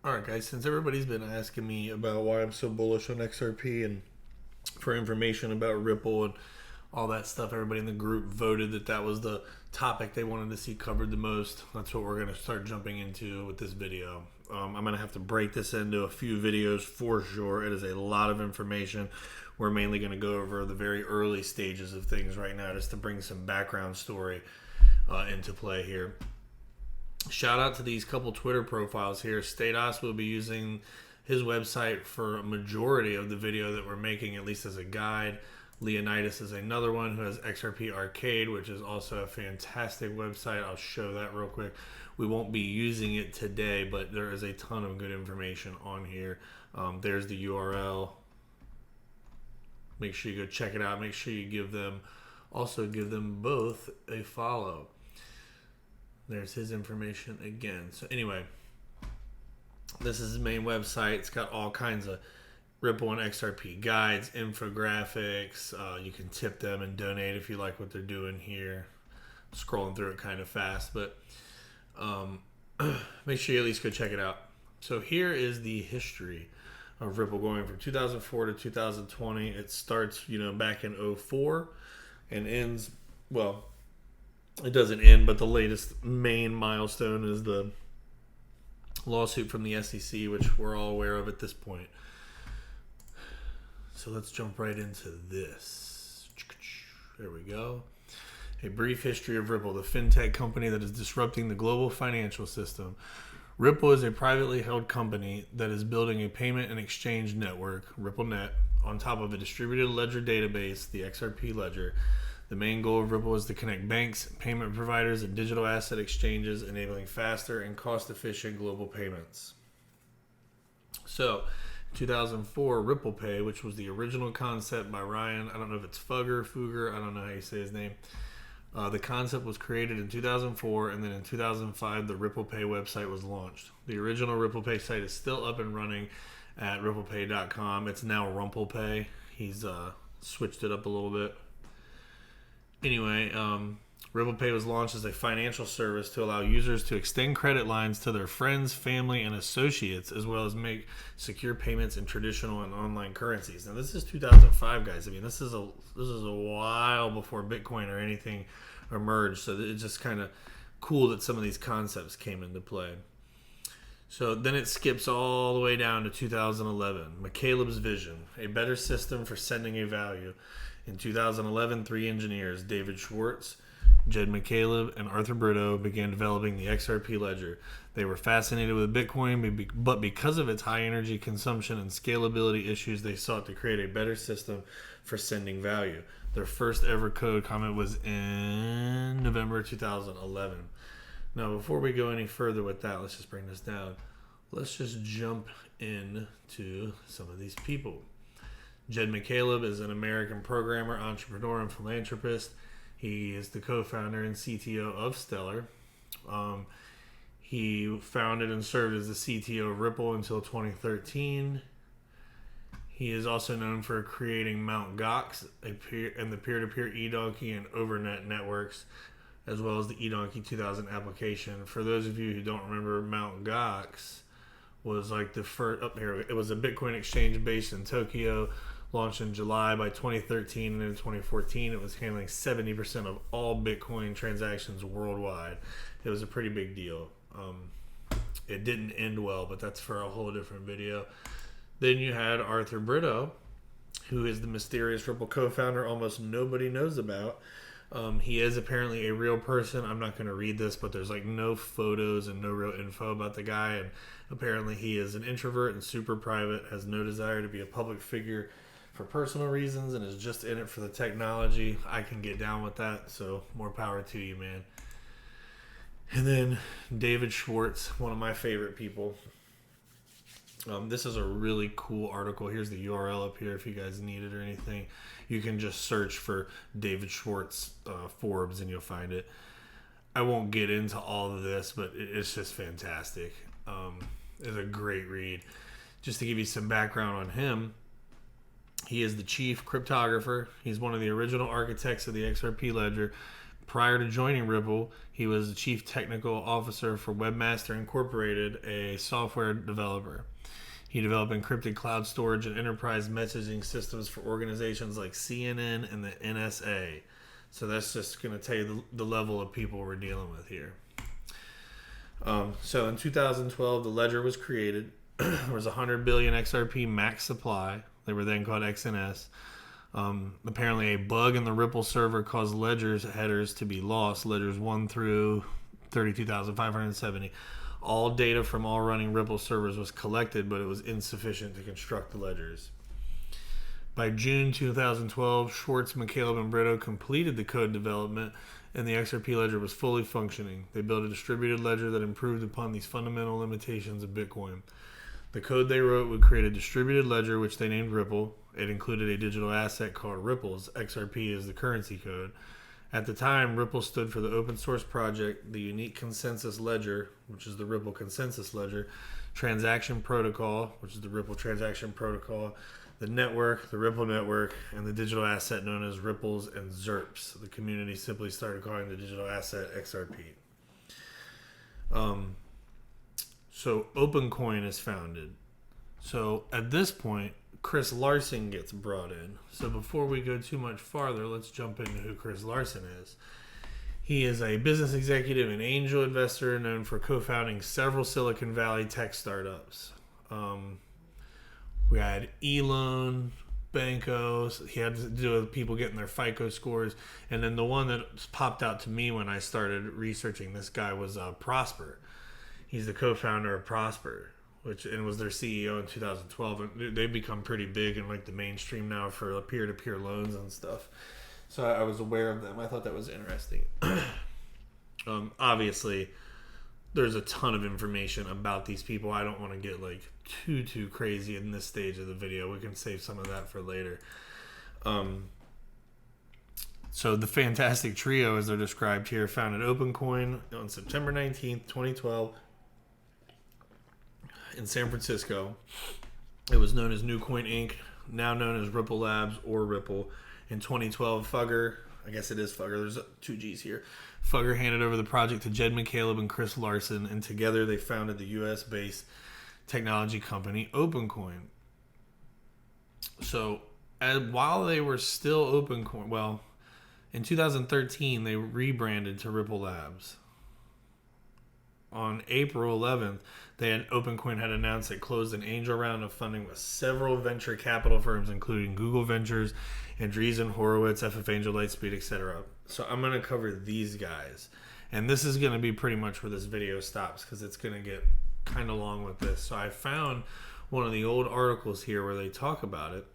Alright guys, since everybody's been asking me about why I'm so bullish on XRP and for information about Ripple and all that stuff, everybody in the group voted that that was the topic they wanted to see covered the most. That's what we're going to start jumping into with this video. I'm going to have to break this into a few videos for sure. It is a lot of information. We're mainly going to go over the very early stages of things right now just to bring some background story into play here. Shout out to these couple Twitter profiles here. Stados will be using his website for a majority of the video that we're making, at least as a guide. Leonidas is another one who has XRP Arcade, which is also a fantastic website. I'll show that real quick. We won't be using it today, but there is a ton of good information on here. There's the URL. Make sure you go check it out. Make sure you give them both a follow. There's his information again. So anyway, this is his main website. It's got all kinds of Ripple and XRP guides, infographics. You can tip them and donate if you like what they're doing here. I'm scrolling through it kind of fast, but make sure you at least go check it out. So here is the history of Ripple going from 2004 to 2020. It starts, back in 2004 and ends, well, it doesn't end, but the latest main milestone is the lawsuit from the SEC, which we're all aware of at this point. So let's jump right into this. There we go. A brief history of Ripple, the fintech company that is disrupting the global financial system. Ripple is a privately held company that is building a payment and exchange network, RippleNet, on top of a distributed ledger database, the XRP ledger. The main goal of Ripple is to connect banks, payment providers, and digital asset exchanges, enabling faster and cost-efficient global payments. So, 2004, Ripple Pay, which was the original concept by Ryan. I don't know if it's Fugger. I don't know how you say his name. The concept was created in 2004, and then in 2005, the Ripple Pay website was launched. The original Ripple Pay site is still up and running at ripplepay.com. It's now RumplePay. He's switched it up a little bit. Anyway, Ripple Pay was launched as a financial service to allow users to extend credit lines to their friends, family, and associates, as well as make secure payments in traditional and online currencies. Now, this is 2005, guys. I mean, this is a while before Bitcoin or anything emerged, so it's just kind of cool that some of these concepts came into play. So then it skips all the way down to 2011. McCaleb's vision, a better system for sending a value. In 2011, 3 engineers, David Schwartz, Jed McCaleb, and Arthur Britto, began developing the XRP ledger. They were fascinated with Bitcoin, but because of its high energy consumption and scalability issues, they sought to create a better system for sending value. Their first ever code comment was in November 2011. Now, before we go any further with that, let's just bring this down. Let's just jump into some of these people. Jed McCaleb is an American programmer, entrepreneur, and philanthropist. He is the co-founder and CTO of Stellar. He founded and served as the CTO of Ripple until 2013. He is also known for creating Mt. Gox and the peer-to-peer eDonkey and Overnet networks, as well as the eDonkey 2000 application. For those of you who don't remember, Mt. Gox was like the first, it was a Bitcoin exchange based in Tokyo, launched in July. By 2013 and in 2014, it was handling 70% of all Bitcoin transactions worldwide. It was a pretty big deal. It didn't end well, but that's for a whole different video. Then you had Arthur Britto, who is the mysterious Ripple co-founder almost nobody knows about. He is apparently a real person. I'm not going to read this, but there's like no photos and no real info about the guy. And apparently he is an introvert and super private, has no desire to be a public figure for personal reasons, and is just in it for the technology. I can get down with that, so more power to you, man. And then David Schwartz, one of my favorite people. This is a really cool article. Here's the URL up here if you guys need it or anything. You can just search for David Schwartz Forbes and you'll find it. I won't get into all of this, but it's just fantastic. It's a great read. Just to give you some background on him, he is the chief cryptographer. He's one of the original architects of the XRP ledger, Prior to joining Ripple, he was the chief technical officer for Webmaster Incorporated, a software developer. He developed encrypted cloud storage and enterprise messaging systems for organizations like CNN and the NSA. So that's just going to tell you the level of people we're dealing with here. So in 2012, the ledger was created. There was 100 billion XRP max supply. They were then called XNS. Apparently, a bug in the Ripple server caused ledgers headers to be lost. Ledgers 1 through 32,570. All data from all running Ripple servers was collected, but it was insufficient to construct the ledgers. By June 2012, Schwartz, McCaleb, and Britto completed the code development, and the XRP ledger was fully functioning. They built a distributed ledger that improved upon these fundamental limitations of Bitcoin. The code they wrote would create a distributed ledger, which they named Ripple. It included a digital asset called Ripples. XRP is the currency code. At the time, Ripple stood for the open source project, the unique consensus ledger, which is the Ripple consensus ledger, transaction protocol, which is the Ripple transaction protocol, the network, the Ripple network, and the digital asset known as Ripples and ZERPs. The community simply started calling the digital asset XRP. So OpenCoin is founded. So at this point, Chris Larson gets brought in. So before we go too much farther, let's jump into who Chris Larson is. He is a business executive and angel investor known for co-founding several Silicon Valley tech startups. We had Elon, Banco. He had to do with people getting their FICO scores. And then the one that popped out to me when I started researching this guy was Prosper. He's the co-founder of Prosper, which was their CEO in 2012. And they've become pretty big in like the mainstream now for peer-to-peer loans and stuff. So I was aware of them. I thought that was interesting. Obviously, there's a ton of information about these people. I don't want to get like too crazy in this stage of the video. We can save some of that for later. So the fantastic trio, as they're described here, founded OpenCoin on September 19th, 2012 in San Francisco. It was known as Newcoin Inc., now known as Ripple Labs or Ripple. In 2012, Fugger, I guess it is Fugger, there's 2 G's here. Fugger handed over the project to Jed McCaleb and Chris Larson, and together they founded the US-based technology company OpenCoin. So while they were still OpenCoin, well, in 2013, they rebranded to Ripple Labs. On April 11th, OpenCoin had announced it closed an angel round of funding with several venture capital firms, including Google Ventures, Andreessen Horowitz, FF Angel, Lightspeed, etc. So I'm going to cover these guys. And this is going to be pretty much where this video stops because it's going to get kind of long with this. So I found one of the old articles here where they talk about it.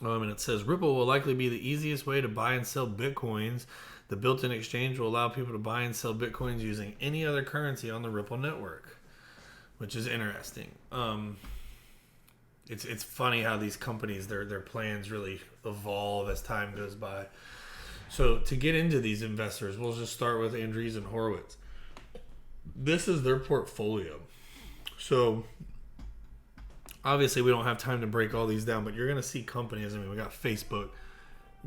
And it says, Ripple will likely be the easiest way to buy and sell Bitcoins. The built-in exchange will allow people to buy and sell Bitcoins using any other currency on the Ripple network, which is interesting. It's funny how these companies, their plans really evolve as time goes by. So to get into these investors, we'll just start with Andreessen Horowitz. This is their portfolio. So obviously we don't have time to break all these down, but you're going to see companies. I mean, we got Facebook,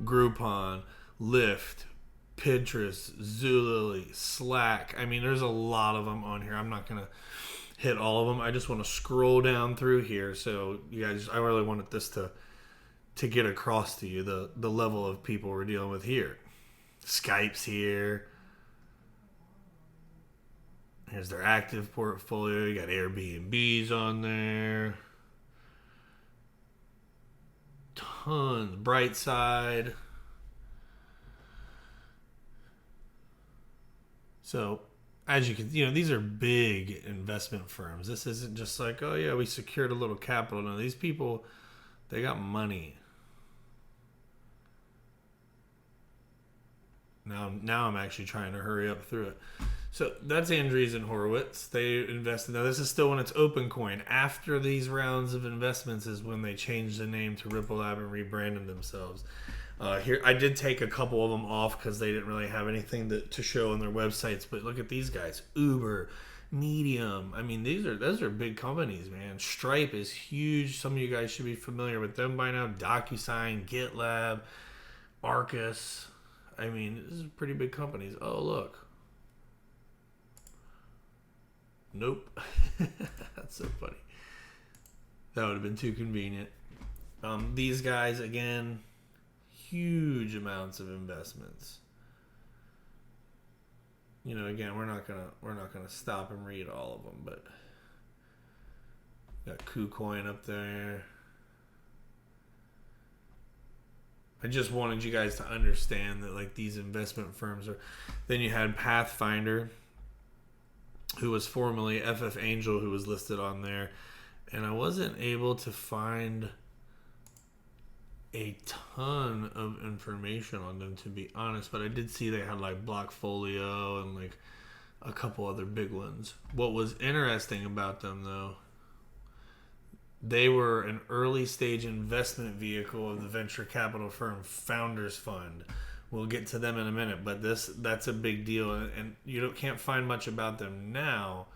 Groupon, Lyft, Pinterest, Zulily, Slack. I mean, there's a lot of them on here. I'm not going to hit all of them. I just want to scroll down through here. So you guys, I really wanted this to get across to you the level of people we're dealing with here. Skype's here. Here's their active portfolio. You got Airbnb's on there. Tons. Brightside. So, as you can, these are big investment firms. This isn't just like, oh yeah, we secured a little capital. No, these people, they got money. Now I'm actually trying to hurry up through it. So that's Andreessen Horowitz. They invested. Now this is still when it's OpenCoin. After these rounds of investments is when they changed the name to Ripple Lab and rebranded themselves. Here I did take a couple of them off because they didn't really have anything to show on their websites. But look at these guys: Uber, Medium. I mean, those are big companies, man. Stripe is huge. Some of you guys should be familiar with them by now. DocuSign, GitLab, Arcus. I mean, this is pretty big companies. Oh, look. Nope. That's so funny. That would have been too convenient. These guys, again, huge amounts of investments. You know, again, we're not gonna stop and read all of them, but got KuCoin up there. I just wanted you guys to understand that, like, these investment firms are. Then you had Pathfinder, who was formerly FF Angel, who was listed on there, and I wasn't able to find a ton of information on them, to be honest, but I did see they had like Blockfolio and like a couple other big ones. What was interesting about them, though, they were an early stage investment vehicle of the venture capital firm Founders Fund. We'll get to them in a minute, but that's a big deal, and you can't find much about them now.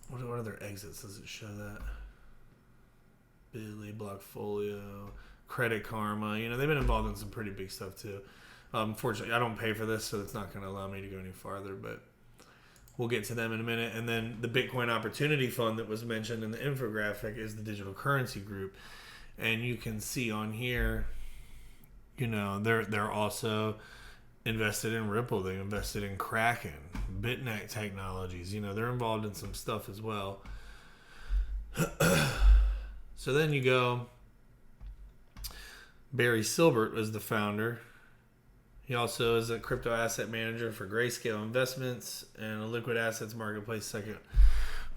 What are their exits? Does it show that? Billy, Blockfolio, Credit Karma. You know, they've been involved in some pretty big stuff too. Fortunately, I don't pay for this, so it's not going to allow me to go any farther, but we'll get to them in a minute. And then the Bitcoin Opportunity Fund that was mentioned in the infographic is the digital currency group. And you can see on here, you know, they're also invested in Ripple. They invested in Kraken, BitNet Technologies. You know, they're involved in some stuff as well. So then you go, Barry Silbert was the founder. He also is a crypto asset manager for Grayscale Investments and a liquid assets marketplace, Second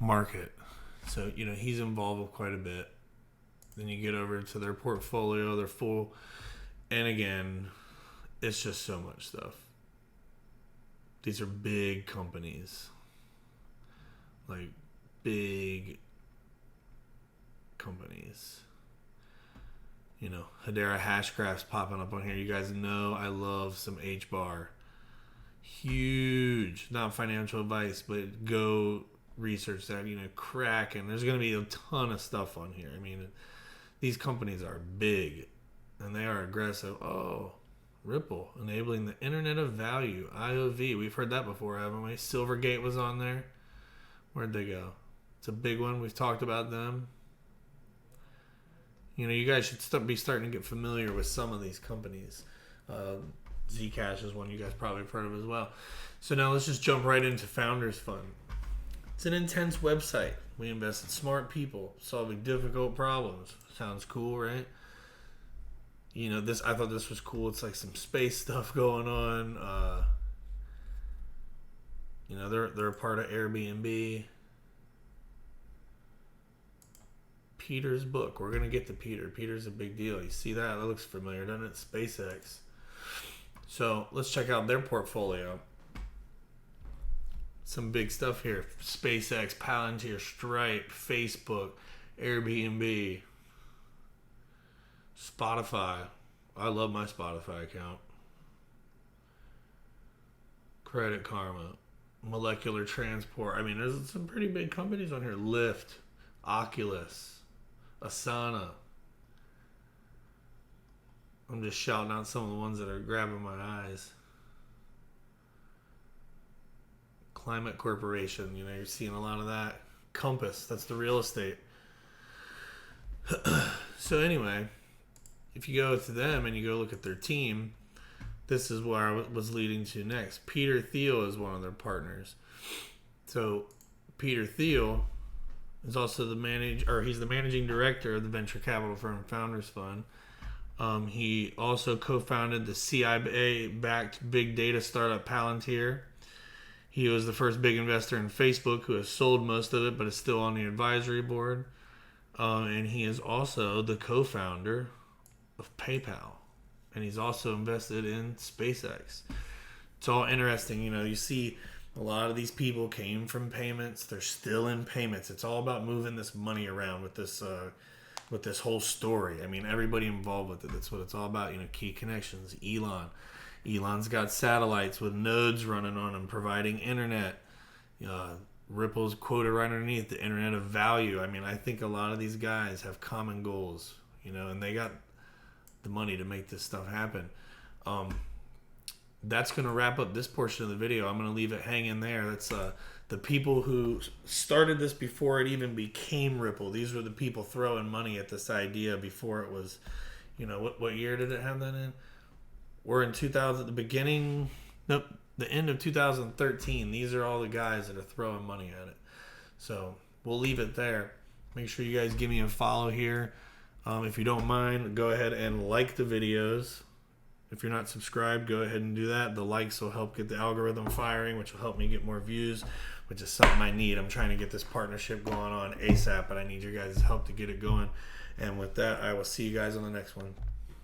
Market. So, you know, he's involved with quite a bit. Then you get over to their portfolio, they're full. And again, it's just so much stuff. These are big companies. Like, big companies. You know, Hedera Hashgraph's popping up on here. You guys know I love some H-bar. Huge. Not financial advice, but go research that. You know, Kraken. There's going to be a ton of stuff on here. I mean, these companies are big, and they are aggressive. Oh, Ripple, enabling the Internet of Value, IOV. We've heard that before, haven't we? Silvergate was on there. Where'd they go? It's a big one. We've talked about them. You know, you guys should be starting to get familiar with some of these companies. Zcash is one you guys probably have heard of as well. So now let's just jump right into Founders Fund. It's an intense website. We invest in smart people solving difficult problems. Sounds cool, right? You know, I thought this was cool. It's like some space stuff going on. You know, they're a part of Airbnb. Peter's book. We're going to get to Peter. Peter's a big deal. You see that? That looks familiar, doesn't it? SpaceX. So let's check out their portfolio. Some big stuff here. SpaceX, Palantir, Stripe, Facebook, Airbnb, Spotify. I love my Spotify account. Credit Karma, Molecular Transport. I mean, there's some pretty big companies on here. Lyft, Oculus, Asana. I'm just shouting out some of the ones that are grabbing my eyes. Climate Corporation, you know, you're seeing a lot of that. Compass, that's the real estate. So anyway, if you go to them and you go look at their team, this is where I was leading to next. Peter Thiel is one of their partners. So Peter Thiel is also he's the managing director of the venture capital firm Founders Fund. He also co-founded the CIA-backed big data startup Palantir. He was the first big investor in Facebook, who has sold most of it, but is still on the advisory board. And he is also the co-founder of PayPal. And he's also invested in SpaceX. It's all interesting. You know, you see a lot of these people came from payments. They're still in payments. It's all about moving this money around with this whole story. I mean, everybody involved with it. That's what it's all about. You know, key connections. Elon's got satellites with nodes running on them, providing internet. Ripple's quoted right underneath, the Internet of Value. I mean, I think a lot of these guys have common goals, you know, and they got the money to make this stuff happen. that's going to wrap up this portion of the video. I'm going to leave it hanging there. That's the people who started this before it even became Ripple. These were the people throwing money at this idea before it was, what year did it have that in? We're in 2000, the end of 2013. These are all the guys that are throwing money at it. So we'll leave it there. Make sure you guys give me a follow here. If you don't mind, go ahead and like the videos. If you're not subscribed, go ahead and do that. The likes will help get the algorithm firing, which will help me get more views, which is something I need. I'm trying to get this partnership going on ASAP, but I need your guys' help to get it going. And with that, I will see you guys on the next one.